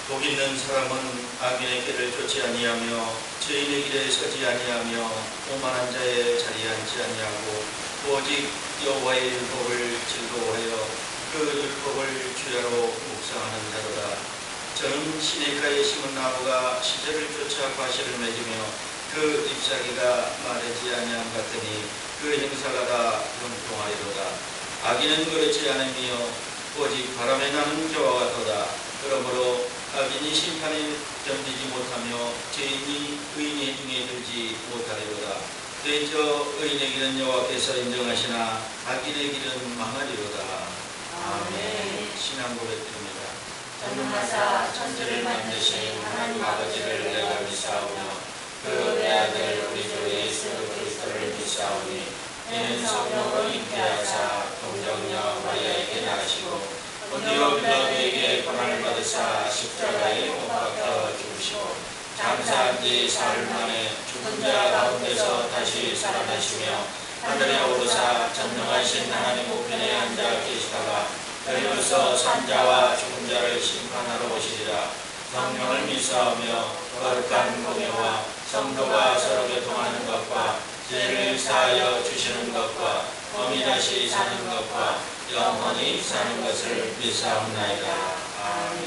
복 있는 사람은 악인의 길을 쫓지 아니하며 죄인의 길에 서지 아니하며 오만한 자의 자리에 앉지 아니하고 오직 여호와의 율법을 즐거워하여 그 율법을 주야로 묵상하는 자로다. 저는 시냇가에 심은 나무가 시절을 쫓아 과실을 맺으며 그 잎사귀가 마르지 아니함 같으니 그 형사가 다 형통하리로다. 악인은 그렇지 않으며 오직 바람에 나는 저와 같도다. 그러므로 악인이 심판에 견디지 못하며 죄인이 의인의 중에 들지 못하리로다. 대저 의인의 길은 여호와께서 인정하시나 악인의 길은 망하리로다. 아멘. 신앙 고백드립니다. 전능하사 천지를 만드신 하나님 아버지를 내가 믿사오며 그 내 아들 우리 주 예수 그리스도를 믿사오니 이는 성령으로 잉태하사 동정녀 마리아에게 나시고 본디오 빌라도에게 고난을 받으사 십자가에 못 박혀 죽으시고 장사한 지 사흘 만에 죽은 자 가운데서 다시 살아나시며 하늘에 오르사 전능하신 하나님 우편에 앉아 계시다가 너희로서 산자와 죽은 자를 심판하러 오시리라. 성령을 믿사오며 거룩한 공예와 성도가 서로 교통하는 것과 죄를 사하여 주시는 것과 범이 다시 사는 것과 영원히 사는 것을 믿사옵나이다. 아멘.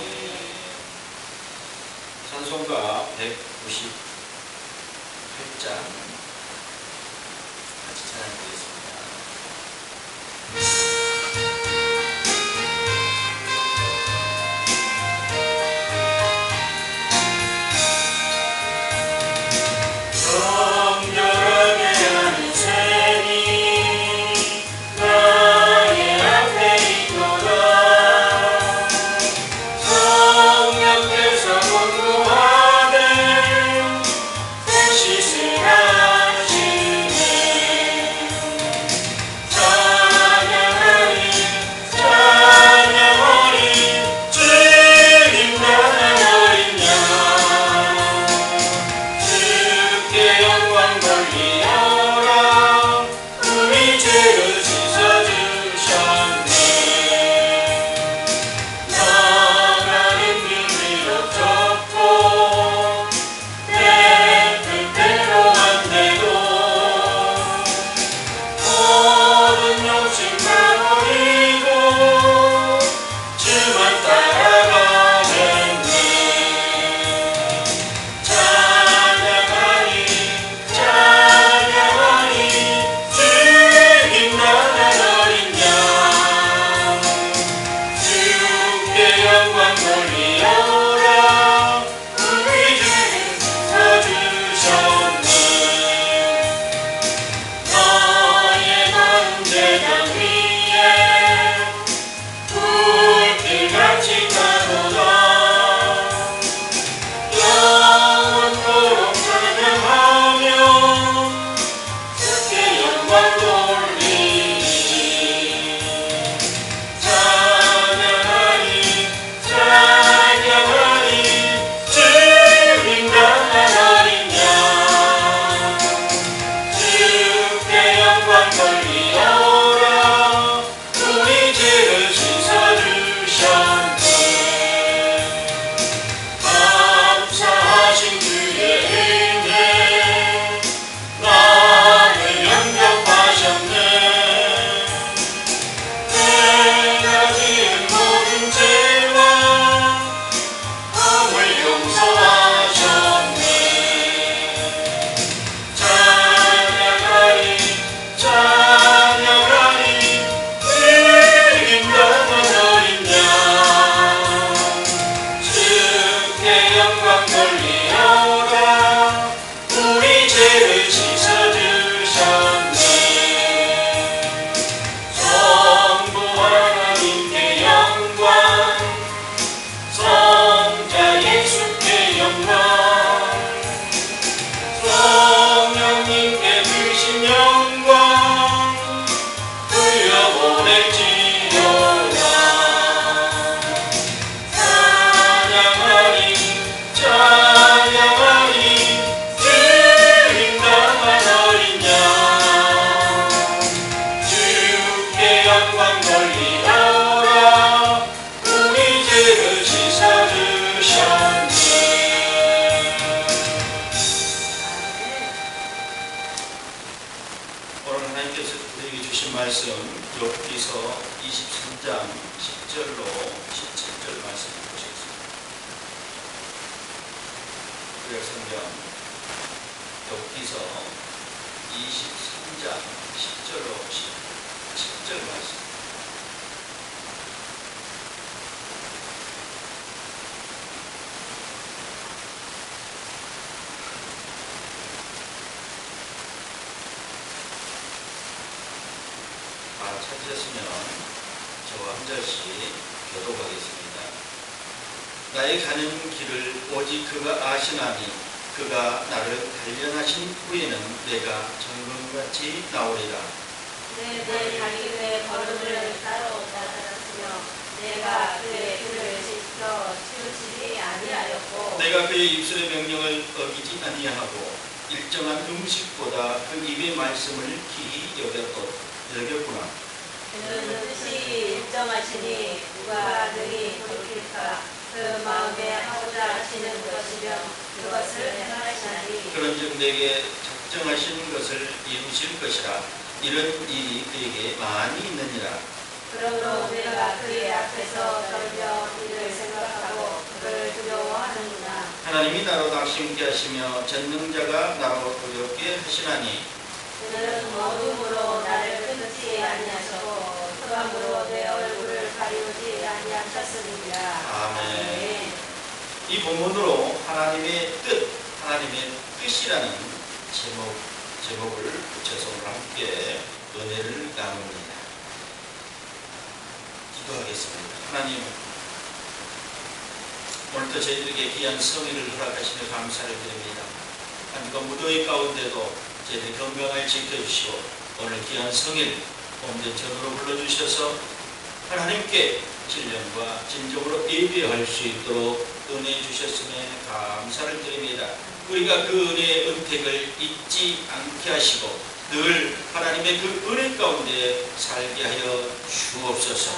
찬송가 198장 같이 찬양드리겠습니다. 성령께서 공부하되 시시한 구약 성경 욥기서 23장 10절로 10절 말씀. 찾으셨으면 저와 한 절씩 교독하겠습니다. 나의 가는 길을 오직 그가 아시나니 그가 나를 단련하신 후에는 내가 정금같이 나오리라. 내 자기의 걸음을 따라왔으며 내가 그의 길을 지켜 치우치지 아니하였고 내가 그의 입술의 명령을 어기지 아니하고 일정한 음식보다 그 입의 말씀을 기히 여겼구나. 그는 뜻이 일정하시니 누가 능히 돌이킬까. 그 마음에 하고자 하시는 것이면 그것을 행하시나니 그런즉 내게 작정하신 것을 이루실 것이라. 이런 일이 그에게 많이 있느니라. 그러므로 내가 그의 앞에서 떨며 그를 생각하고 그를 두려워하는구나. 하나님이 나로 낙심케 하시며 전능자가 나로 두렵게 하시나니 그는 어둠으로 나를 끊지 아니하시고 흑암으로 내 얼굴을 가리우지 아니하셨으리라. 아멘. 이 본문으로 하나님의 뜻이라는 제목을 붙여서 오늘 함께 은혜를 나눕니다. 기도하겠습니다. 하나님, 오늘도 저희들에게 귀한 성의를 허락하시며 감사를 드립니다. 하나님과 무더위 가운데도 저희들 건강을 지켜주시고 오늘 귀한 성일 온전전으로 불러주셔서 하나님께 진령과 진정으로 예배할 수 있도록 은혜 주셨음에 감사를 드립니다. 우리가 그 은혜의 은택을 잊지 않게 하시고 늘 하나님의 그 은혜 가운데 살게 하여 주옵소서.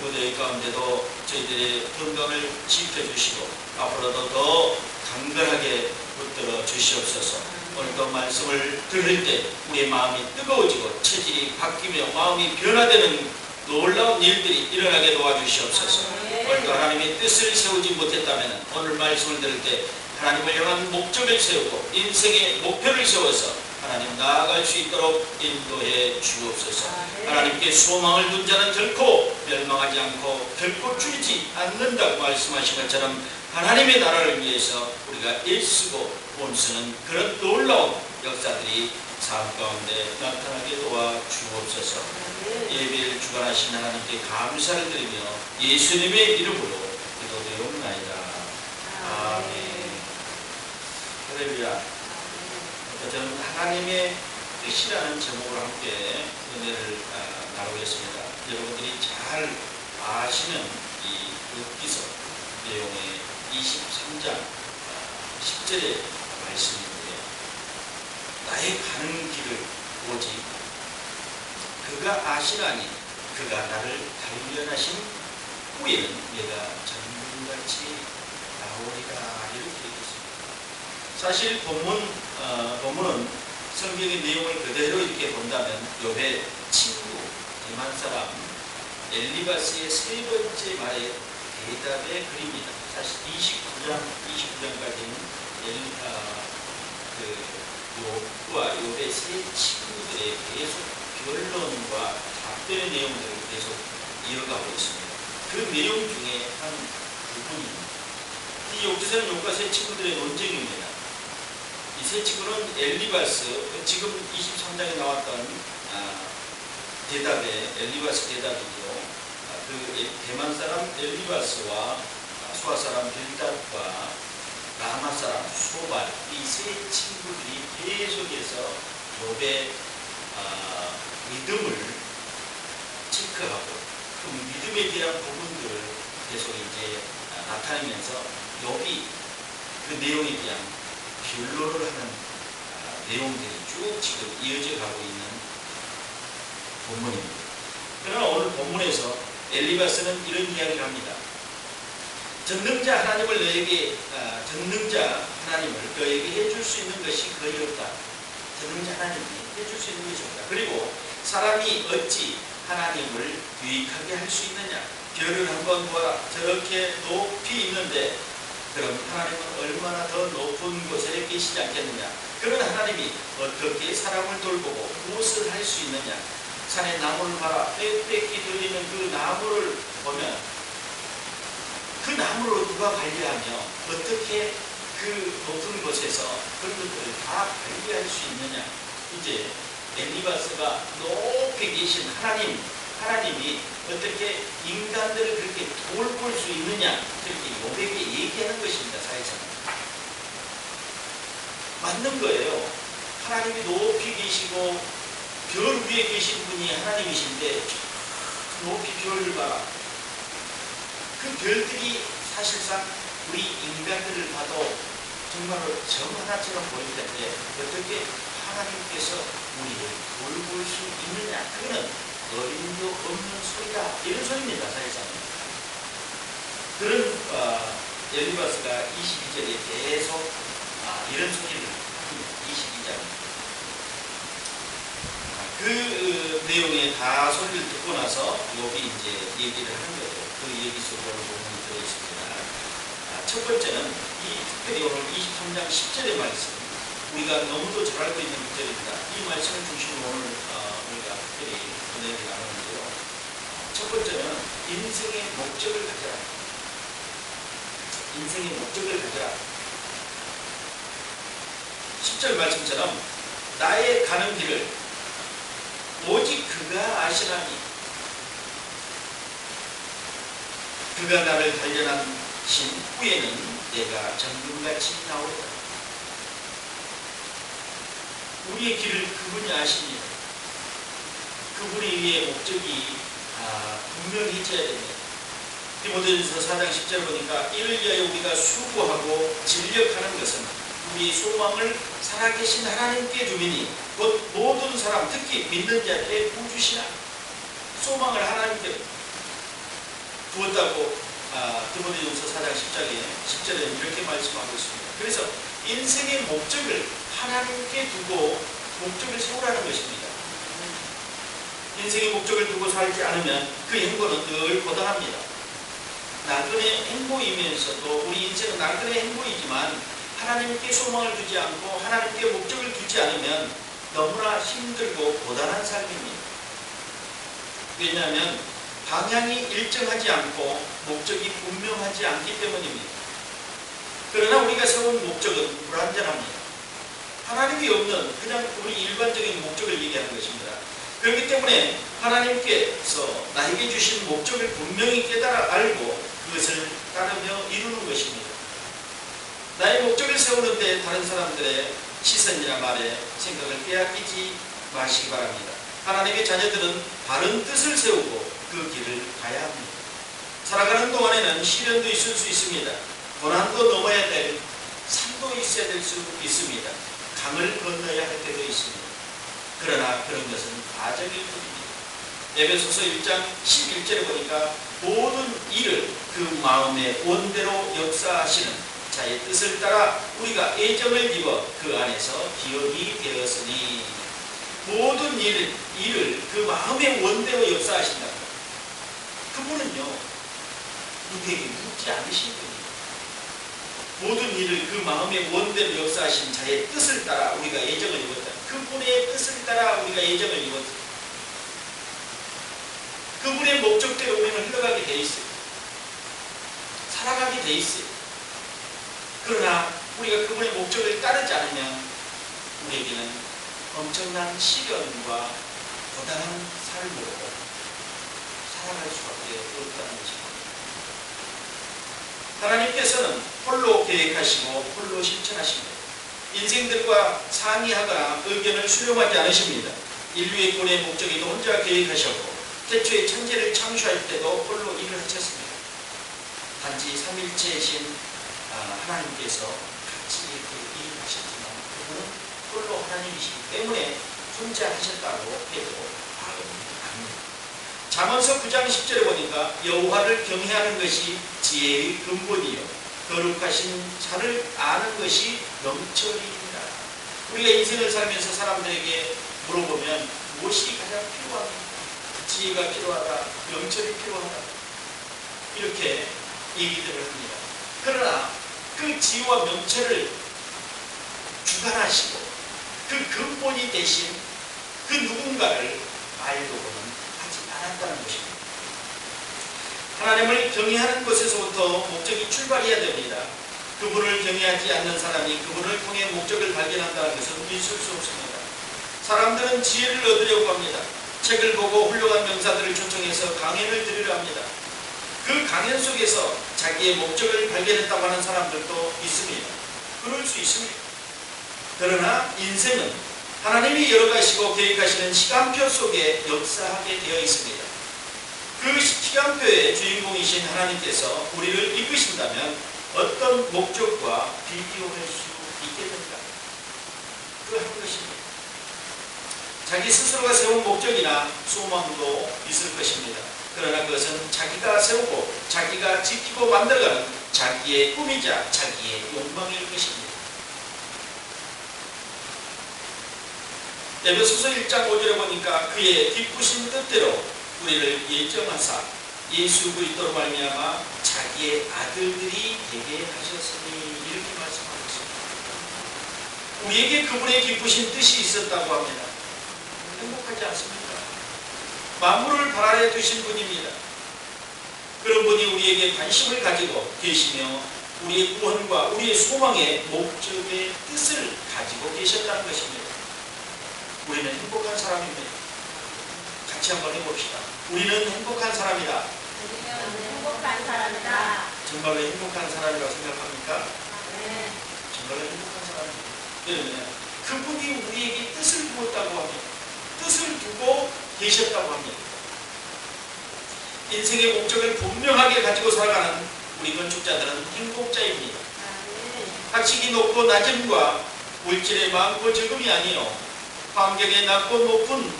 무더위 가운데도 저희들의 건강을 지켜주시고 앞으로도 더 강건하게 붙들어 주시옵소서. 오늘도 말씀을 들을 때 우리의 마음이 뜨거워지고 체질이 바뀌며 마음이 변화되는 놀라운 일들이 일어나게 도와주시옵소서. 오늘도 하나님의 뜻을 세우지 못했다면 오늘 말씀을 들을 때 하나님을 향한 목적을 세우고 인생의 목표를 세워서 하나님 나아갈 수 있도록 인도해 주옵소서. 하나님께 소망을 둔 자는 결코 멸망하지 않고 결코 줄이지 않는다고 말씀하신 것처럼 하나님의 나라를 위해서 우리가 일쓰고 본쓰는 그런 놀라운 역사들이 삶 가운데 나타나게 도와 주옵소서. 예배를 주관하신 하나님께 감사를 드리며 예수님의 이름으로 기도되옵나이다. 아멘. 할렐루야. 저는 하나님의 뜻이라는 제목으로 함께 은혜를 나누겠습니다. 여러분들이 잘 아시는 이 욥기서 내용의 23장 10절의 말씀인데, 나의 가는 길을 오직 그가 아시나니 그가 나를 단련하신 후에는 내가 전문같이 나오리라. 이렇게 얘기했습니다. 사실 본문은 성경의 내용을 그대로 이렇게 본다면 욥의 친구 대만 사람 엘리바스의 세 번째 말의 대답의 글입니다. 사실 29장까지는 욥과 욥의 세 친구들의 계속 변론과 답변의 내용들을 계속 이어가고 있습니다. 그 내용 중에 한 부분입니다. 이 욥기서는 욥과 세 친구들의 논쟁입니다. 이 세 친구는 엘리바스, 지금 23장에 나왔던 엘리바스 대답이죠. 그 대만 사람 엘리바스와 수아 사람 빌닷과 라마 사람 소발, 이 세 친구들이 계속해서 욥의 믿음을 체크하고 그 믿음에 대한 부분들을 계속 이제 나타내면서 욥이 그 내용에 대한 변론을 하는 내용들이 쭉 지금 이어져 가고 있는 본문입니다. 그러나 오늘 본문에서 엘리바스는 이런 이야기를 합니다. 전능자 하나님을 너에게 해줄 수 있는 것이 거의 없다. 전능자 하나님이 해줄 수 있는 것이 없다. 그리고 사람이 어찌 하나님을 유익하게 할 수 있느냐? 별을 한번 보아라. 저렇게 높이 있는데 그럼 하나님은 얼마나 더 높은 곳에 계시지 않겠느냐. 그런 하나님이 어떻게 사람을 돌보고 무엇을 할 수 있느냐. 산에 나무를 봐라. 빽빽히 들리는 그 나무를 보면 그 나무를 누가 관리하며 어떻게 그 높은 곳에서 그런 것들을 다 관리할 수 있느냐. 이제 엘리바스가 높이 계신 하나님이 어떻게 인간들을 그렇게 돌볼 수 있느냐, 그렇게 요백에 얘기하는 것입니다. 사회생활 맞는 거예요. 하나님이 높이 계시고 별 위에 계신 분이 하나님이신데 높이 별을 봐라. 그 별들이 사실상 우리 인간들을 봐도 정말로 점 하나처럼 보일 텐데 어떻게 하나님께서 우리를 돌볼 수 있느냐. 그거는 어림도 없는 소리다. 이런 소리입니다. 사실상 그런 엘리바스가 22절에 계속 이런 소리를 합니다. 22절 그 내용의 다 소리를 듣고 나서 욥이 이제 얘기를 하는 거죠. 그 얘기 속으로 부분이 들어있습니다. 첫 번째는 특별히 오늘 23장 10절의 말씀, 우리가 너무도 잘 알고 있는 구절입니다. 이 말씀을 중심으로 오늘 우리가 특별히 은혜를 나누는데요. 첫 번째는 인생의 목적을 가져라. 인생의 목적을 가져라. 10절 말씀처럼 나의 가는 길을 오직 그가 아시나니 그가 나를 단련하신 후에는 내가 정금같이 나오리라. 우리의 길을 그분이 아십니다. 그분의 위에 목적이 분명해져야 됩니다. 디모데전서 4장 10절 보니까 이를 위하여 우리가 수고하고 진력하는 것은 우리의 소망을 살아계신 하나님께 주미니 곧 모든 사람 특히 믿는 자들의 구주시나. 소망을 하나님께 두었다고 디모데전서 4장 10절에 이렇게 말씀하고 있습니다. 그래서 인생의 목적을 하나님께 두고 목적을 세우라는 것입니다. 인생의 목적을 두고 살지 않으면 그 행보는 늘 고단합니다. 나그네 행보이면서도 우리 인생은 나그네 행보이지만 하나님께 소망을 두지 않고 하나님께 목적을 두지 않으면 너무나 힘들고 고단한 삶입니다. 왜냐하면 방향이 일정하지 않고 목적이 분명하지 않기 때문입니다. 그러나 우리가 세운 목적은 불완전합니다. 하나님이 없는 그냥 우리 일반적인 목적을 얘기하는 것입니다. 그렇기 때문에 하나님께서 나에게 주신 목적을 분명히 깨달아 알고 그것을 따르며 이루는 것입니다. 나의 목적을 세우는데 다른 사람들의 시선이나 말에 생각을 빼앗기지 마시기 바랍니다. 하나님의 자녀들은 바른 뜻을 세우고 그 길을 가야 합니다. 살아가는 동안에는 시련도 있을 수 있습니다. 고난도 넘어야 될 산도 있어야 될 수 있습니다. 강을 건너야 할 때도 있습니다. 그러나 그런 것은 과정일 뿐입니다. 에베소서 1장 11절에 보니까 모든 일을 그 마음의 원대로 역사하시는 자의 뜻을 따라 우리가 애정을 입어 그 안에서 기업이 되었으니. 모든 일을 그 마음의 원대로 역사하신다. 그분은요 누구에게 묻지 않으신 분이에요. 모든 일을 그 마음의 원대로 역사하신 자의 뜻을 따라 우리가 애정을 입었다. 그분의 뜻을 따라 우리가 애정을 입었다. 그분의 목적대로 우리는 흘러가게 돼 있어요. 살아가게 돼 있어요. 그러나 우리가 그분의 목적을 따르지 않으면 우리에게는 엄청난 시련과 고단한 삶으로 살아갈 수밖에 없다는 것입니다. 하나님께서는 홀로 계획하시고 홀로 실천하십니다. 인생들과 상의하거나 의견을 수렴하지 않으십니다. 인류의 구원의 목적에도 혼자 계획하셨고 태초에 천지를 창조할 때도 홀로 일을 하셨습니다. 단지 삼일체이신 하나님께서 같이 일을 하셨지만 그분은 홀로 하나님이시기 때문에 혼자 하셨다고 해도 아닙니다. 잠언서 9장 10절에 보니까 여호와를 경외하는 것이 지혜의 근본이요 거룩하신 자를 아는 것이 명철입니다. 우리가 인생을 살면서 사람들에게 물어보면 무엇이 가장 필요합니까? 지혜가 필요하다, 명철이 필요하다 이렇게 얘기들을 합니다. 그러나 그 지위와 명체를 주관하시고 그 근본이 되신 그 누군가를 말로는 하지 않았다는 것입니다. 하나님을 경외하는 것에서부터 목적이 출발해야 됩니다. 그분을 경외하지 않는 사람이 그분을 통해 목적을 발견한다는 것은 있을 수 없습니다. 사람들은 지혜를 얻으려고 합니다. 책을 보고 훌륭한 명사들을 초청해서 강연을 드리려 합니다. 그 강연 속에서 자기의 목적을 발견했다고 하는 사람들도 있습니다. 그럴 수 있습니다. 그러나 인생은 하나님이 열어가시고 계획하시는 시간표 속에 역사하게 되어 있습니다. 그 시간표의 주인공이신 하나님께서 우리를 이끄신다면 어떤 목적과 비교할 수 있겠는가? 그 한 것입니다. 자기 스스로가 세운 목적이나 소망도 있을 것입니다. 그러나 그것은 자기가 세우고 자기가 지키고 만들어가는 자기의 꿈이자 자기의 욕망일 것입니다. 에베소서 1장 5절에 보니까 그의 기쁘신 뜻대로 우리를 예정하사 예수 그리스도로 말미암아 자기의 아들들이 되게 하셨으니 이렇게 말씀하고 있습니다. 우리에게 그분의 기쁘신 뜻이 있었다고 합니다. 행복하지 않습니까? 만물을 발 아래 두신 분입니다. 그런 분이 우리에게 관심을 가지고 계시며 우리의 구원과 우리의 소망의 목적의 뜻을 가지고 계셨다는 것입니다. 우리는 행복한 사람입니다. 같이 한번 해봅시다. 우리는 행복한 사람이다. 우리는 행복한 사람이다. 정말로 행복한 사람이라고 생각합니까? 네. 정말로 행복한 사람입니다. 왜냐하면 그분이 우리에게 뜻을 두었다고 합니다. 뜻을 두고 계셨다고 합니다. 인생의 목적을 분명하게 가지고 살아가는 우리 건축자들은 행복자입니다. 학식이 높고 낮음과 물질의 많고 적음이 아니요 환경의 낮고 높은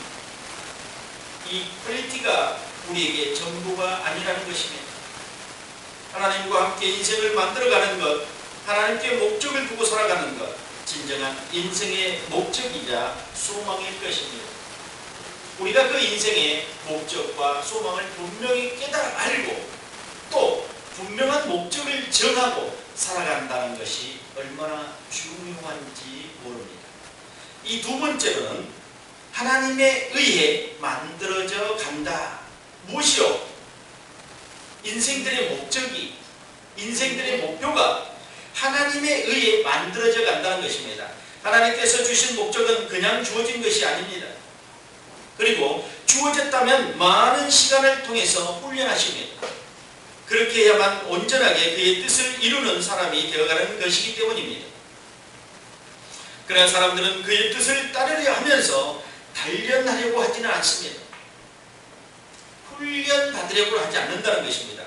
이 퀄리티가 우리에게 전부가 아니라는 것입니다. 하나님과 함께 인생을 만들어가는 것, 하나님께 목적을 두고 살아가는 것, 진정한 인생의 목적이자 소망일 것입니다. 우리가 그 인생의 목적과 소망을 분명히 깨달아 알고 또 분명한 목적을 정하고 살아간다는 것이 얼마나 중요한지 모릅니다. 이 두 번째로는 하나님에 의해 만들어져 간다. 무엇이요? 인생들의 목적이, 인생들의 목표가 하나님에 의해 만들어져 간다는 것입니다. 하나님께서 주신 목적은 그냥 주어진 것이 아닙니다. 그리고 주어졌다면 많은 시간을 통해서 훈련하십니다. 그렇게 해야만 온전하게 그의 뜻을 이루는 사람이 되어가는 것이기 때문입니다. 그러나 사람들은 그의 뜻을 따르려 하면서 단련하려고 하지는 않습니다. 훈련받으려고 하지 않는다는 것입니다.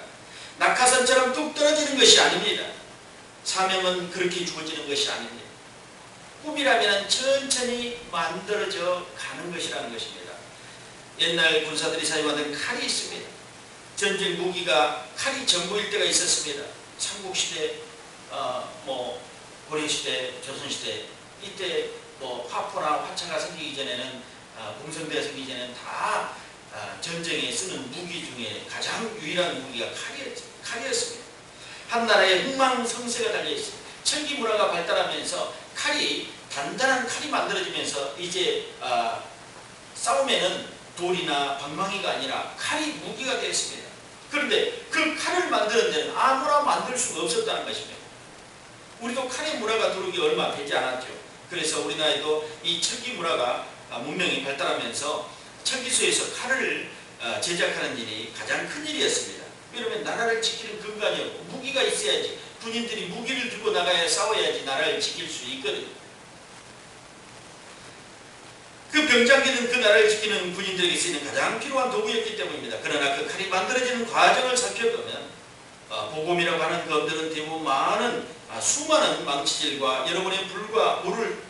낙하산처럼 뚝 떨어지는 것이 아닙니다. 사명은 그렇게 주어지는 것이 아닙니다. 꿈이라면 천천히 만들어져 가는 것이라는 것입니다. 옛날 군사들이 사용하던 칼이 있습니다. 전쟁 무기가 칼이 전부일 때가 있었습니다. 삼국시대, 고려시대, 조선시대 이때 화포나 화차가 생기기 전에는 공성대가 생기기 전에는 다 전쟁에 쓰는 무기 중에 가장 유일한 무기가 칼이었습니다. 한 나라에 흥망성쇠가 달려있습니다. 철기 문화가 발달하면서 단단한 칼이 만들어지면서 이제 싸움에는 돌이나 방망이가 아니라 칼이 무기가 되었습니다. 그런데 그 칼을 만드는 데는 아무나 만들 수가 없었다는 것입니다. 우리도 칼의 문화가 들어오기 얼마 되지 않았죠. 그래서 우리나라에도 이 철기 문화가 문명이 발달하면서 철기소에서 칼을 제작하는 일이 가장 큰 일이었습니다. 왜냐하면 나라를 지키는 근간이었고 무기가 있어야지 군인들이 무기를 들고 나가야 싸워야지 나라를 지킬 수 있거든요. 그 병장기는 그 나라를 지키는 군인들에게 쓰이는 가장 필요한 도구였기 때문입니다. 그러나 그 칼이 만들어지는 과정을 살펴보면 보검이라고 하는 검들은 대부분 수많은 망치질과 여러분의 불과 물을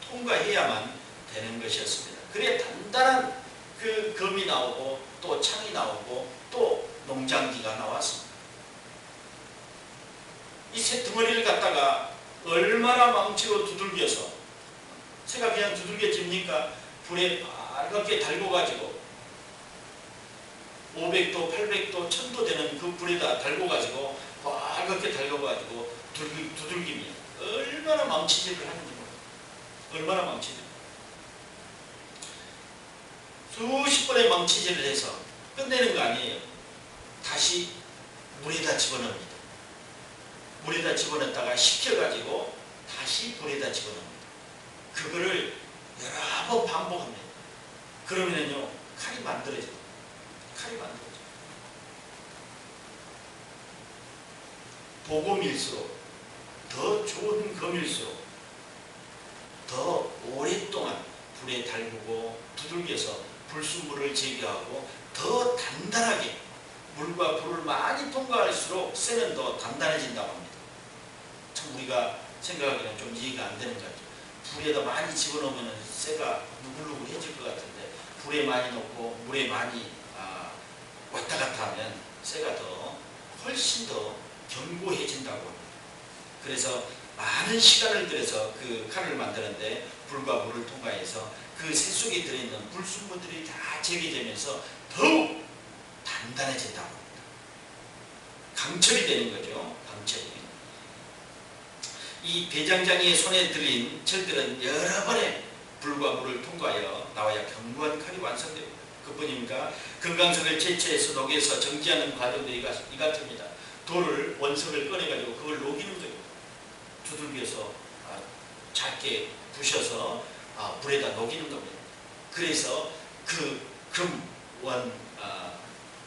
통과해야만 되는 것이었습니다. 그래야 단단한 그 검이 나오고 또 창이 나오고 또 농장기가 나왔습니다. 이 새 덩어리를 갖다가 얼마나 망치로 두들겨서 새가 그냥 두들겨집니까? 불에 빨갛게 달궈가지고 500도, 800도, 1000도 되는 그 불에다 달궈가지고 달겋게 달궈가지고 두들깁니다. 얼마나 망치질을 하는지 몰라요. 얼마나 망치질. 수십 번의 망치질을 해서 끝내는 거 아니에요. 다시 물에다 집어넣습니다. 물에다 집어넣다가 식혀가지고 다시 물에다 집어넣습니다. 그거를 여러 번 반복합니다. 그러면요 칼이 만들어져요. 칼이 만들어져요. 보검일수록 더 좋은 검일수록 더 오랫동안 불에 달구고 두들겨서 불순물을 제거하고 더 단단하게 물과 불을 많이 통과할수록 쇠는 더 단단해진다고 합니다. 참 우리가 생각하기에는 좀 이해가 안 되는 것 같아요. 불에다 많이 집어넣으면 쇠가 누글누글해질 것 같은데 불에 많이 넣고 물에 많이 왔다 갔다 하면 쇠가 더 훨씬 더 견고해진다고 합니다. 그래서 많은 시간을 들여서 그 칼을 만드는데 불과 물을 통과해서 그 쇠 속에 들어있는 불순물들이 다 제거되면서 더욱 단단해진다고 합니다. 강철이 되는 거죠. 강철이. 이 대장장이의 손에 들린 철들은 여러 번의 불과 물을 통과하여 나와야 견고한 칼이 완성됩니다. 그뿐입니까? 금강석을 채취해서 녹여서 정지하는 과정들이 이 같습니다. 돌을 원석을 꺼내가지고 그걸 녹이는 거예요. 두들겨서 작게 부셔서 불에다 녹이는 겁니다. 그래서 그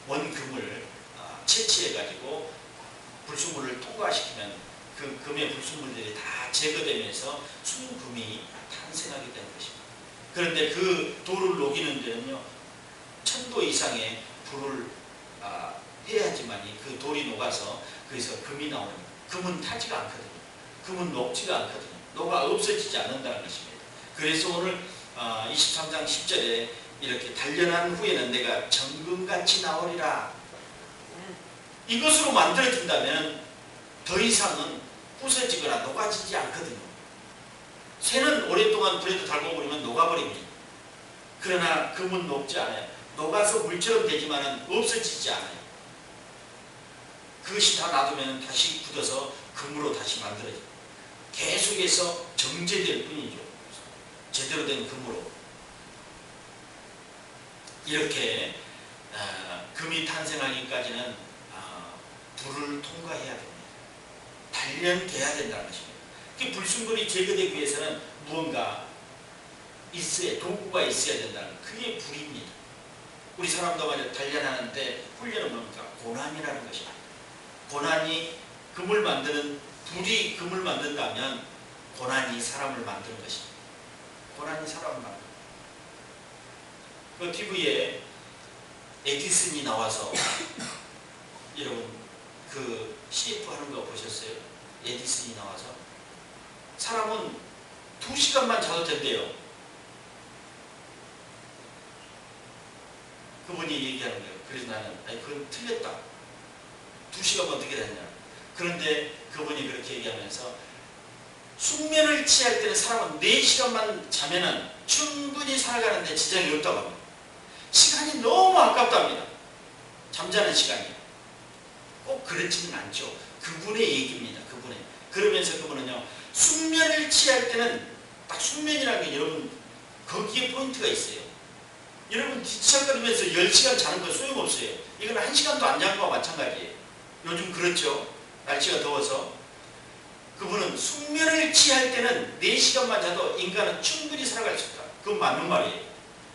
원금을 채취해가지고 불순물을 통과시키면 그 금의 불순물들이 다 제거되면서 순금이 탄생하게 되는 것입니다. 그런데 그 돌을 녹이는 데는요 1000도 이상의 불을 해야지만이 그 돌이 녹아서 거기서 금이 나오는 거예요. 금은 타지가 않거든요. 금은 녹지가 않거든요. 녹아 없어지지 않는다는 것입니다. 그래서 오늘 23장 10절에 이렇게 단련한 후에는 내가 정금같이 나오리라. 이것으로 만들어진다면 더 이상은 부서지거나 녹아지지 않거든요. 쇠는 오랫동안 불에도 달궈버리면 녹아버립니다. 그러나 금은 녹지 않아요. 녹아서 물처럼 되지만 없어지지 않아요. 그것이 다 놔두면 다시 굳어서 금으로 다시 만들어져요. 계속해서 정제될 뿐이죠. 제대로 된 금으로. 이렇게 금이 탄생하기까지는 불을 통과해야 됩니다. 단련돼야 된다는 것입니다. 그 불순물이 제거되기 위해서는 무언가 있어야, 도구가 있어야 된다는 그게 불입니다. 우리 사람도 말이야 단련하는데 훈련은 뭡니까? 고난이라는 것입니다. 고난이 금을 만드는, 불이 금을 만든다면 고난이 사람을 만드는 것입니다. 고난이 사람을 만드는 그 TV에 에디슨이 나와서 여러분 그 CF 하는 거 보셨어요? 에디슨이 나와서 사람은 2시간만 자도 된대요. 그분이 얘기하는 거예요. 그래서 나는 아니 그건 틀렸다. 2시간만 어떻게 되냐. 그런데 그분이 그렇게 얘기하면서 숙면을 취할 때는 사람은 4시간만 자면은 충분히 살아가는데 지장이 없다고 합니다. 시간이 너무 아깝답니다. 잠자는 시간이. 꼭 그렇지는 않죠. 그분의 얘기입니다. 그분의. 그러면서 그분은요. 숙면을 취할 때는 딱 숙면이라는 게 여러분 거기에 포인트가 있어요. 여러분 뒤척거리면서 10시간 자는 건 소용없어요. 이건 1시간도 안 잔 거와 마찬가지예요. 요즘 그렇죠. 날씨가 더워서. 그분은 숙면을 취할 때는 4시간만 자도 인간은 충분히 살아갈 수 있다. 그건 맞는 말이에요.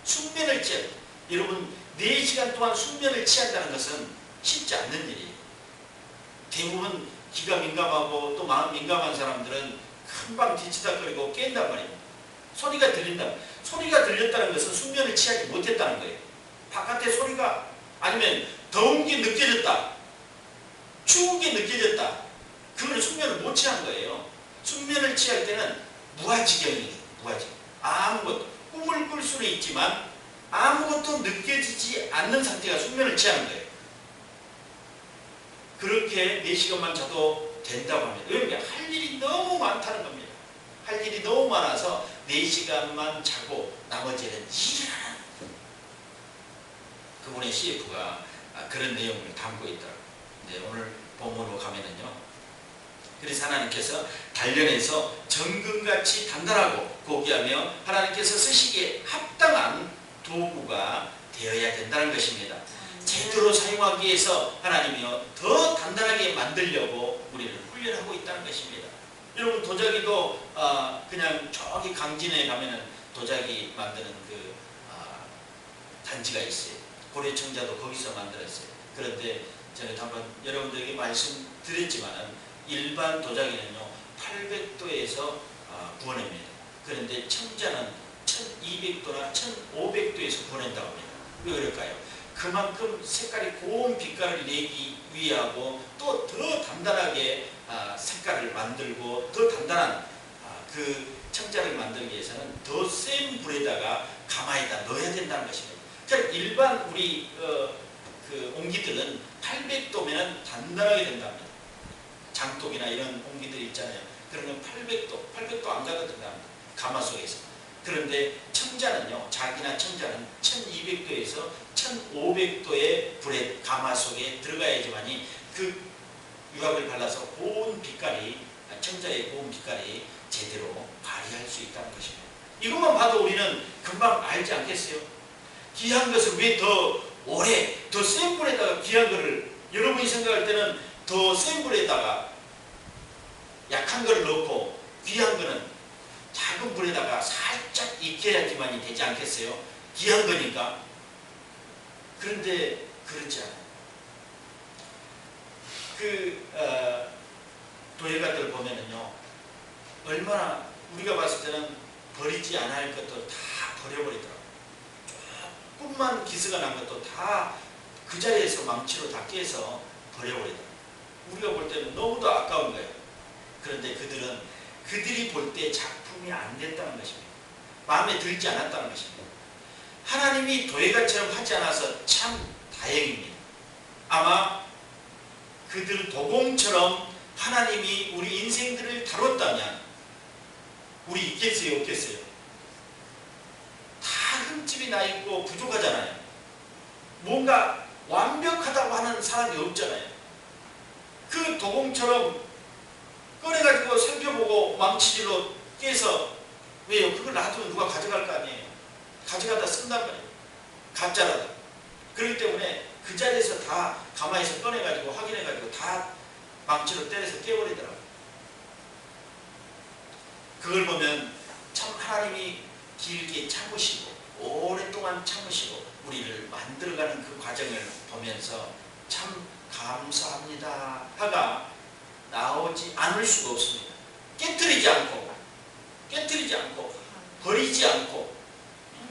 숙면을 취할 때. 여러분 4시간 동안 숙면을 취한다는 것은 쉽지 않는 일이에요. 대부분 기가 민감하고 또 마음 민감한 사람들은 금방 뒤치다거리고 깬단 말입니다. 소리가 들린다. 소리가 들렸다는 것은 숙면을 취하지 못했다는 거예요. 바깥에 소리가 아니면 더운 게 느껴졌다. 추운 게 느껴졌다. 그걸 숙면을 못 취한 거예요. 숙면을 취할 때는 무아지경이에요. 무아지경. 아무것도. 꿈을 꿀 수는 있지만 아무것도 느껴지지 않는 상태가 숙면을 취하는 거예요. 그렇게 4시간만 자도 된다고 합니다. 왜냐하면 할 일이 너무 많다는 겁니다. 할 일이 너무 많아서 4시간만 자고 나머지는 일을 하는 그분의 CF가 그런 내용을 담고 있더라고요. 네, 오늘 본문으로 가면은요. 그래서 하나님께서 단련해서 정금같이 단단하고 고귀하며 하나님께서 쓰시기에 합당한 도구가 되어야 된다는 것입니다. 제대로 사용하기 위해서 하나님이요 더 단단하게 만들려고 우리를 훈련하고 있다는 것입니다. 여러분 도자기도 그냥 저기 강진에 가면은 도자기 만드는 그 단지가 있어요. 고려청자도 거기서 만들었어요. 그런데 저는 한번 여러분들에게 말씀드렸지만은 일반 도자기는요 800도에서 구워냅니다. 그런데 청자는 1200도나 1500도에서 구워낸다고 합니다. 왜 그럴까요? 그만큼 색깔이 고운 빛깔을 내기 위하고 또 더 단단하게 색깔을 만들고 더 단단한 그 청자를 만들기 위해서는 더 센 불에다가 가마에다 넣어야 된다는 것입니다. 그러니까 일반 우리 그 옹기들은 800도면 단단하게 된답니다. 장독이나 이런 옹기들 있잖아요. 그러면 800도 안 가도 된답니다. 가마 속에서. 그런데 청자는요, 자기나 청자는 1200도에서 1500도의 불에 가마 속에 들어가야지만이 그 유압을 발라서 고운 빛깔이, 청자의 고운 빛깔이 제대로 발휘할 수 있다는 것입니다. 이것만 봐도 우리는 금방 알지 않겠어요? 귀한 것을 왜 더 오래, 더 센 불에다가 귀한 것을, 여러분이 생각할 때는 더 센 불에다가 약한 것을 넣고 귀한 거는 작은 불에다가 살짝 익혀야지만이 되지 않겠어요? 귀한 거니까. 그런데 그렇지 않아요. 도예가들 보면은요, 얼마나 우리가 봤을 때는 버리지 않아야 할 것도 다 버려버리더라고요. 조금만 기스가 난 것도 다 그 자리에서 망치로 다 깨서 버려버리더라고요. 우리가 볼 때는 너무도 아까운 거예요. 그런데 그들이 볼 때 작품이 안 됐다는 것입니다. 마음에 들지 않았다는 것입니다. 하나님이 도예가처럼 하지 않아서 참 다행입니다. 아마 그들 도공처럼 하나님이 우리 인생들을 다뤘다면 우리 있겠어요, 없겠어요? 다 흠집이 나 있고 부족하잖아요. 뭔가 완벽하다고 하는 사람이 없잖아요. 그 도공처럼 꺼내가지고 살펴보고 망치질로 깨서, 왜요? 그걸 놔두면 누가 가져갈 거 아니에요. 가져가다 쓴단 말이에요. 가짜라도. 그렇기 때문에 그 자리에서 다 가마에서 꺼내가지고 확인해가지고 다 망치로 때려서 깨버리더라고요. 그걸 보면 참 하나님이 길게 참으시고 오랫동안 참으시고 우리를 만들어가는 그 과정을 보면서 참 감사합니다 하가 나오지 않을 수가 없습니다. 깨트리지 않고 버리지 않고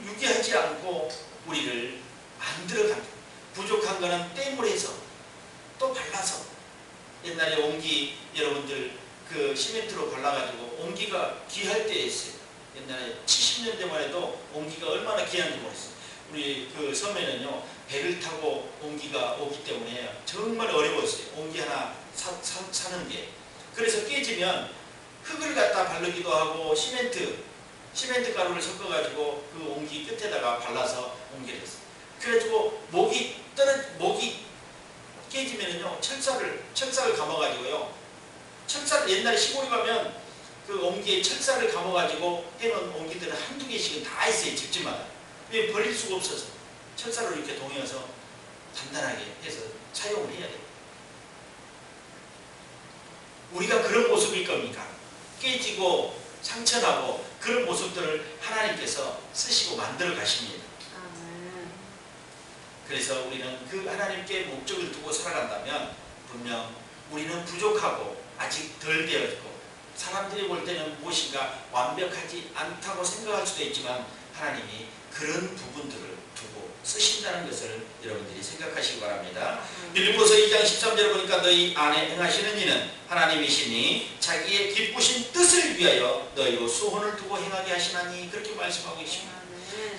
유기하지 않고 우리를 만들어갑니다. 부족한 거는 땜을 해서 또 발라서, 옛날에 옹기 여러분들 그 시멘트로 발라가지고 옹기가 귀할 때 했어요. 옛날에 70년대만 해도 옹기가 얼마나 귀한지 모르겠어요. 우리 그 섬에는요 배를 타고 옹기가 오기 때문에 정말 어려웠어요. 옹기 하나 사는 게. 그래서 깨지면 흙을 갖다 바르기도 하고 시멘트 가루를 섞어가지고 그 옹기 끝에다가 발라서 옹기를 했어요. 그래가지고 목이 깨지면은요 철사를 감아가지고요. 철사를 옛날에 시골에 가면 그 옹기에 철사를 감아가지고 해놓은 옹기들은 한두 개씩은 다 있어요. 집집마다. 왜 버릴 수가 없어서 철사로 이렇게 동여서 단단하게 해서 사용을 해야 돼요. 우리가 그런 모습일 겁니까? 깨지고 상처나고 그런 모습들을 하나님께서 쓰시고 만들어 가십니다. 그래서 우리는 그 하나님께 목적을 두고 살아간다면 분명 우리는 부족하고 아직 덜 되어지고 사람들이 볼 때는 무엇인가 완벽하지 않다고 생각할 수도 있지만 하나님이 그런 부분들을 두고 쓰신다는 것을 여러분들이 생각하시기 바랍니다. 빌립보서 2장 13절을 보니까 너희 안에 행하시는 이는 하나님이시니 자기의 기쁘신 뜻을 위하여 너희로 소원을 두고 행하게 하시나니, 그렇게 말씀하고 계십니다.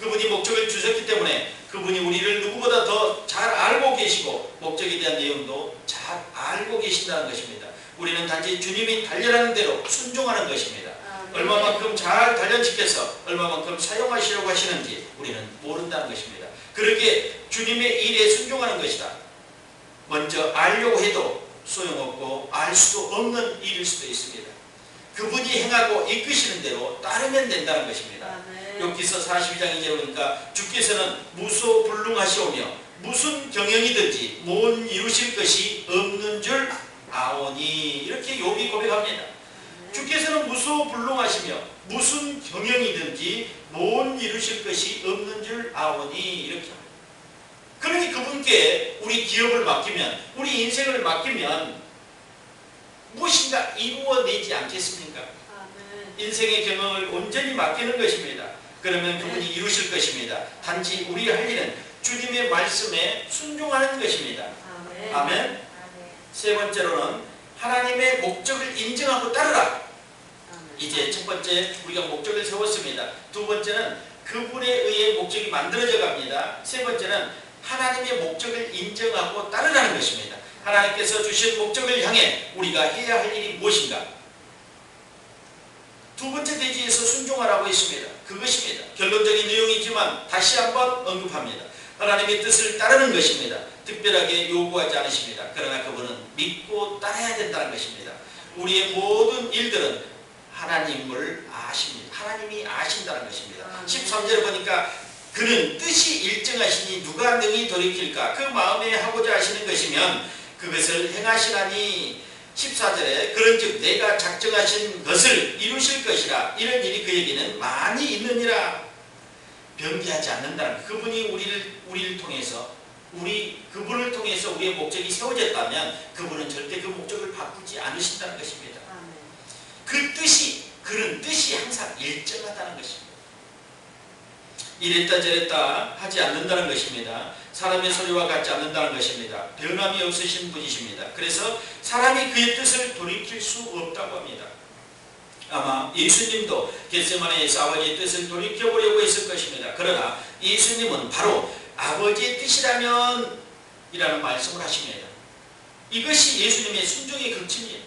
그분이 목적을 주셨기 때문에 그분이 우리를 누구보다 더 잘 알고 계시고 목적에 대한 내용도 잘 알고 계신다는 것입니다. 우리는 단지 주님이 단련하는 대로 순종하는 것입니다. 얼마만큼 잘 단련시켜서 얼마만큼 사용하시려고 하시는지 우리는 모른다는 것입니다. 그러기에 주님의 일에 순종하는 것이다. 먼저 알려고 해도 소용없고 알 수도 없는 일일 수도 있습니다. 그분이 행하고 이끄시는 대로 따르면 된다는 것입니다. 욥기서 42장 2절에 보니까 주께서는 무소불능하시오며 무슨 경영이든지 못 이루실 것이 없는 줄 아오니, 이렇게 욥이 고백합니다. 주께서는 무소불능하시며 무슨 경영이든지 못 이루실 것이 없는 줄 아오니, 이렇게 합니다. 그러니 그분께 우리 기업을 맡기면, 우리 인생을 맡기면 무엇인가 이루어내지 않겠습니까? 인생의 경영을 온전히 맡기는 것입니다. 그러면 그분이 이루실 것입니다. 단지 우리 할 일은 주님의 말씀에 순종하는 것입니다. 아멘. 세 번째로는 하나님의 목적을 인정하고 따르라. 이제 첫 번째 우리가 목적을 세웠습니다. 두 번째는 그분에 의해 목적이 만들어져 갑니다. 세 번째는 하나님의 목적을 인정하고 따르라는 것입니다. 하나님께서 주신 목적을 향해 우리가 해야 할 일이 무엇인가? 두 번째 대지에서 순종하라고 했습니다. 그것입니다. 결론적인 내용이지만 다시 한번 언급합니다. 하나님의 뜻을 따르는 것입니다. 특별하게 요구하지 않으십니다. 그러나 그분은 믿고 따라야 된다는 것입니다. 우리의 모든 일들은 하나님을 아십니다. 하나님이 아신다는 것입니다. 13절에 보니까 그는 뜻이 일정하시니 누가 능히 돌이킬까? 그 마음에 하고자 하시는 것이면 그것을 행하시나니, 14절에 그런즉 내가 작정하신 것을 이루실 것이라. 이런 일이 그에게는 많이 있느니라. 변기하지 않는다는 것. 그분이 우리를 통해서 그분을 통해서 우리의 목적이 세워졌다면 그분은 절대 그 목적을 바꾸지 않으신다는 것입니다. 그런 뜻이 항상 일정하다는 것입니다. 이랬다 저랬다 하지 않는다는 것입니다. 사람의 소리와 같지 않는다는 것입니다. 변함이 없으신 분이십니다. 그래서 사람이 그의 뜻을 돌이킬 수 없다고 합니다. 아마 예수님도 겟세마네에서 아버지의 뜻을 돌이켜보려고 했을 것입니다. 그러나 예수님은 바로 아버지의 뜻이라면 이라는 말씀을 하십니다. 이것이 예수님의 순종의 극치입니다.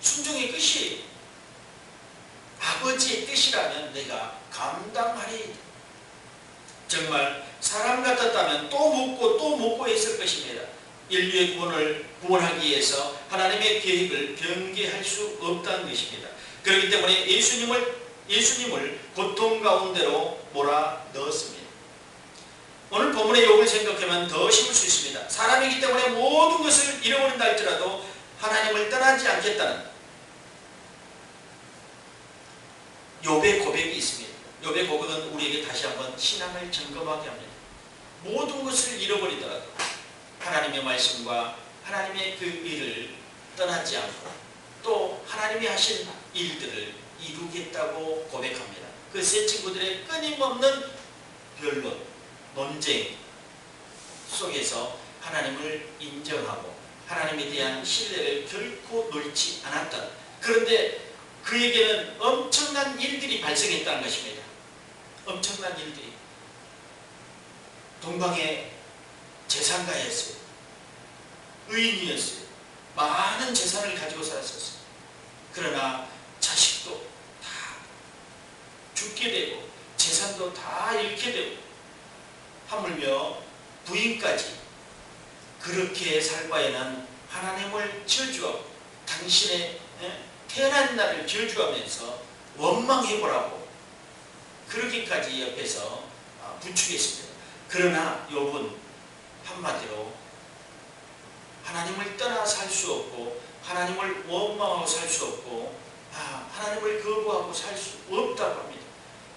순종의 끝이에요. 아버지의 뜻이라면 내가 감당하리. 정말 사람 같았다면 또 묻고 했을 것입니다. 인류의 구원하기 위해서 하나님의 계획을 변개할 수 없다는 것입니다. 그렇기 때문에 예수님을 고통 가운데로 몰아넣었습니다. 오늘 본문의 욥을 생각하면 더 쉬울 수 있습니다. 사람이기 때문에 모든 것을 잃어버린다 할지라도 하나님을 떠나지 않겠다는 욥의 고백이 있습니다. 욥의 고백은 우리에게 다시 한번 신앙을 점검하게 합니다. 모든 것을 잃어버리더라도 하나님의 말씀과 하나님의 그 일을 떠나지 않고 또 하나님이 하신 일들을 이루겠다고 고백합니다. 그 세 친구들의 끊임없는 변론, 논쟁 속에서 하나님을 인정하고 하나님에 대한 신뢰를 결코 놓지 않았다. 그런데 그에게는 엄청난 일들이 발생했다는 것입니다. 엄청난 일들이. 동방의 재산가였어요. 의인이었어요. 많은 재산을 가지고 살았었어요. 그러나 자식도 다 죽게 되고 재산도 다 잃게 되고 하물며 부인까지 그렇게 살 바에는 하나님을 저주하고 당신의 태어난 날을 저주하면서 원망해보라고 그러기까지 옆에서 부추겼습니다. 그러나 욥은 한마디로 하나님을 떠나 살 수 없고 하나님을 원망하고 살 수 없고 하나님을 거부하고 살 수 없다고 합니다.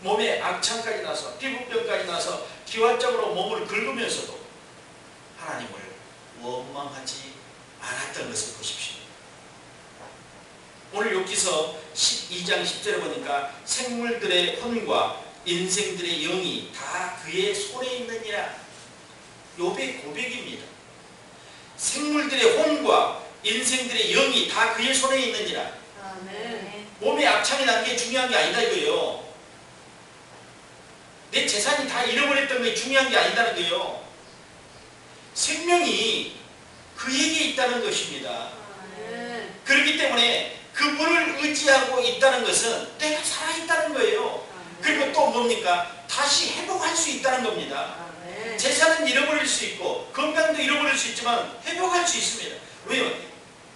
몸에 악창까지 나서 피부병까지 나서 기와적으로 몸을 긁으면서도 하나님을 원망하지 않았던 것을 보십시오. 오늘 욥기서 12장 10절에 보니까 생물들의 혼과 인생들의 영이 다 그의 손에 있느니라. 욥의 고백입니다. 생물들의 혼과 인생들의 영이 다 그의 손에 있느니라. 아멘. 몸에 악창이 난 게 중요한 게 아니다 이거예요. 내 재산이 다 잃어버렸던 게 중요한 게 아니다는 거예요. 생명이 그에게 있다는 것입니다. 아멘. 그렇기 때문에 그분을 의지하고 있다는 것은 내가 살아있다는 거예요. 그리고 또 뭡니까? 다시 회복할 수 있다는 겁니다. 아멘. 재산은 잃어버릴 수 있고 건강도 잃어버릴 수 있지만 회복할 수 있습니다. 왜요?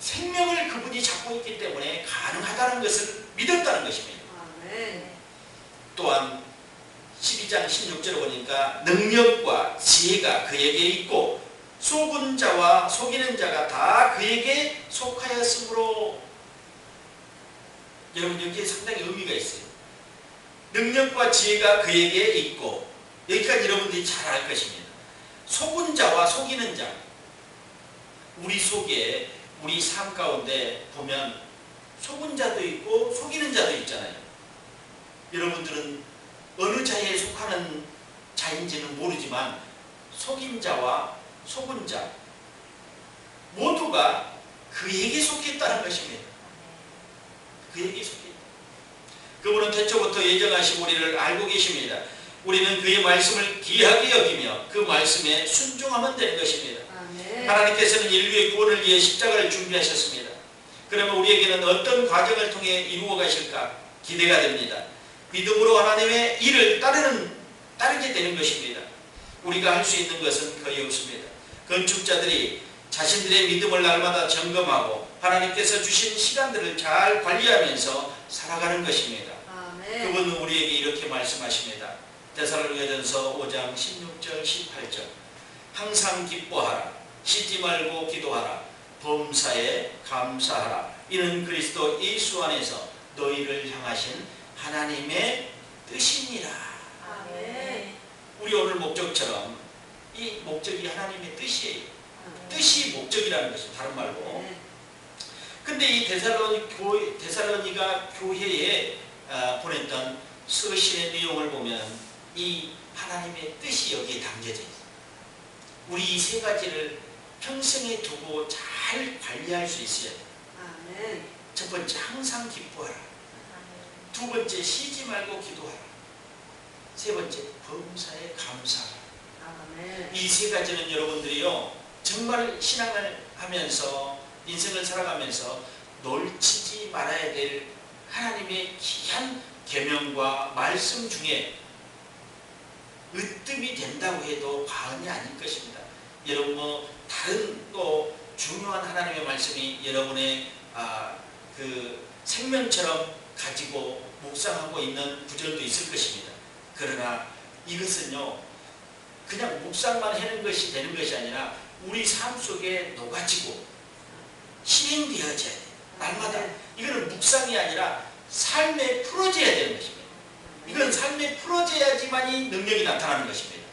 생명을 그분이 잡고 있기 때문에 가능하다는 것을 믿었다는 것입니다. 아멘. 또한 12장 16절에 보니까 능력과 지혜가 그에게 있고 속은 자와 속이는 자가 다 그에게 속하였으므로. 여러분 여기에 상당히 의미가 있어요. 능력과 지혜가 그에게 있고, 여기까지 여러분들이 잘 알 것입니다. 속은 자와 속이는 자, 우리 속에 우리 삶 가운데 보면 속은 자도 있고 속이는 자도 있잖아요. 여러분들은 어느 자에 속하는 자인지는 모르지만 속인 자와 속은 자 모두가 그에게 속했다는 것입니다. 그에게 속했다. 그분은 태초부터 예정하시고 우리를 알고 계십니다. 우리는 그의 말씀을 귀하게 여기며 그 말씀에 순종하면 되는 것입니다. 아멘. 하나님께서는 인류의 구원을 위해 십자가를 준비하셨습니다. 그러면 우리에게는 어떤 과정을 통해 이루어 가실까 기대가 됩니다. 믿음으로 하나님의 일을 따르게 되는 것입니다. 우리가 할 수 있는 것은 거의 없습니다. 건축자들이 자신들의 믿음을 날마다 점검하고 하나님께서 주신 시간들을 잘 관리하면서 살아가는 것입니다. 아멘. 그분은 우리에게 이렇게 말씀하십니다. 데살로니가전서 5장 16절 18절 항상 기뻐하라. 쉬지 말고 기도하라. 범사에 감사하라. 이는 그리스도 예수 안에서 너희를 향하신 하나님의 뜻이니라. 아멘. 우리 오늘 목적처럼 이 목적이 하나님의 뜻이에요. 뜻이 목적이라는 것이 다른 말로. 근데 이 데살로니가 교회에 보냈던 서신의 내용을 보면 이 하나님의 뜻이 여기에 담겨져 있어요. 우리 이 세 가지를 평생에 두고 잘 관리할 수 있어야 돼요. 아멘. 첫 번째, 항상 기뻐하라. 두 번째, 쉬지 말고 기도하라. 세 번째, 범사에 감사하라. 아멘. 이 세 가지는 여러분들이요, 정말 신앙을 하면서 인생을 살아가면서 놓치지 말아야 될 하나님의 귀한 계명과 말씀 중에 으뜸이 된다고 해도 과언이 아닐 것입니다. 여러분 다른 또 중요한 하나님의 말씀이 여러분의 그 생명처럼 가지고 묵상하고 있는 구절도 있을 것입니다. 그러나 이것은요, 그냥 묵상만 하는 것이 되는 것이 아니라 우리 삶 속에 녹아지고 실행되어져야 돼요. 날마다. 이거는 묵상이 아니라 삶에 풀어져야 되는 것입니다. 이건 삶에 풀어져야지만이 능력이 나타나는 것입니다.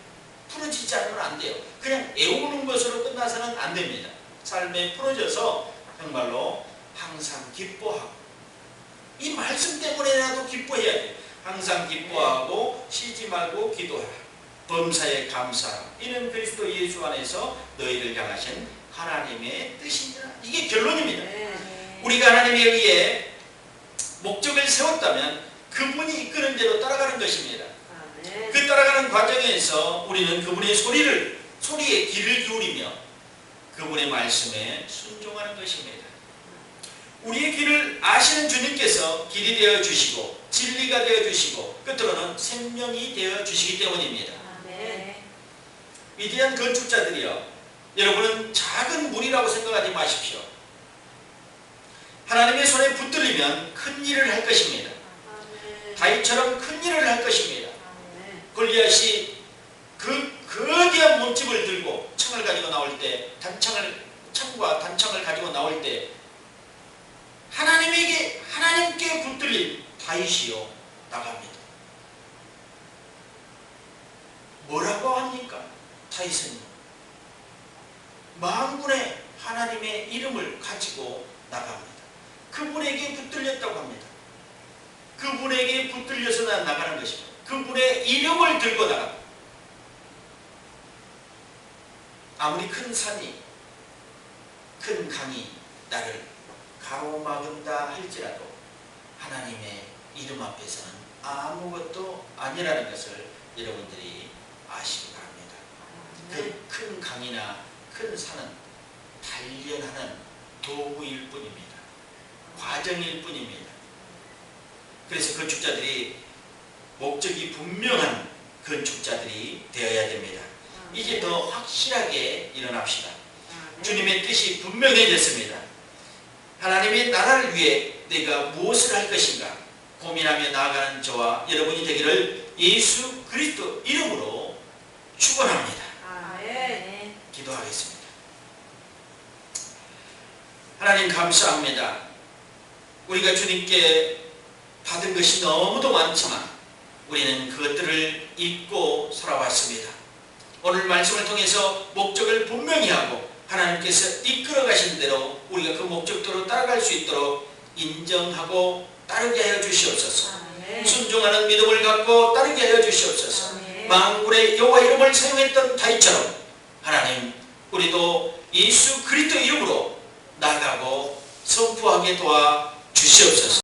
풀어지지 않으면 안 돼요. 그냥 애우는 것으로 끝나서는 안 됩니다. 삶에 풀어져서 정말로 항상 기뻐하고, 이 말씀 때문에라도 기뻐해야 돼요. 항상 기뻐하고 쉬지 말고 기도하라. 범사에 감사하라. 이는 그리스도 예수 안에서 너희를 향하신 하나님의 뜻이니라. 이게 결론입니다. 우리가 하나님에 의해 목적을 세웠다면 그분이 이끄는 대로 따라가는 것입니다. 그 따라가는 과정에서 우리는 그분의 소리에 귀를 기울이며 그분의 말씀에 순종하는 것입니다. 우리의 길을 아시는 주님께서 길이 되어 주시고 진리가 되어 주시고 끝으로는 생명이 되어 주시기 때문입니다. 위대한 건축자들이여, 여러분은 작은 물이라고 생각하지 마십시오. 하나님의 손에 붙들리면 큰 일을 할 것입니다. 다윗처럼 큰 일을 할 것입니다. 골리앗이 그 거대한 몸집을 들고 창을 가지고 나올 때, 창과 단창을 가지고 나올 때 하나님께 붙들린 다윗이요 나갑니다. 뭐라고 합니까? 다윗은 만군의 하나님의 이름을 가지고 나갑니다. 그분에게 붙들렸다고 합니다. 그분에게 붙들려서 나가는 것입니다. 그분의 이름을 들고 나갑니다. 아무리 큰 산이, 큰 강이 나를 가로막은다 할지라도 하나님의 이름 앞에서는 아무것도 아니라는 것을 여러분들이 아시기 바랍니다. 그 큰 강이나 큰 산은 단련하는 도구일 뿐입니다. 과정일 뿐입니다. 그래서 건축자들이 목적이 분명한 건축자들이 되어야 됩니다. 이제 더 확실하게 일어납시다. 주님의 뜻이 분명해졌습니다. 하나님의 나라를 위해 내가 무엇을 할 것인가 고민하며 나아가는 저와 여러분이 되기를 예수 그리스도 이름으로 축원합니다. 기도하겠습니다. 하나님 감사합니다. 우리가 주님께 받은 것이 너무도 많지만 우리는 그것들을 잊고 살아왔습니다. 오늘 말씀을 통해서 목적을 분명히 하고 하나님께서 이끌어 가신 대로 우리가 그 목적대로 따라갈 수 있도록 인정하고 따르게 하여 주시옵소서. 순종하는 믿음을 갖고 따르게 하여 주시옵소서. 만군의 여호와 이름을 사용했던 다윗처럼 하나님 우리도 예수 그리스도 이름으로 나가고 선포하게 도와 주시옵소서.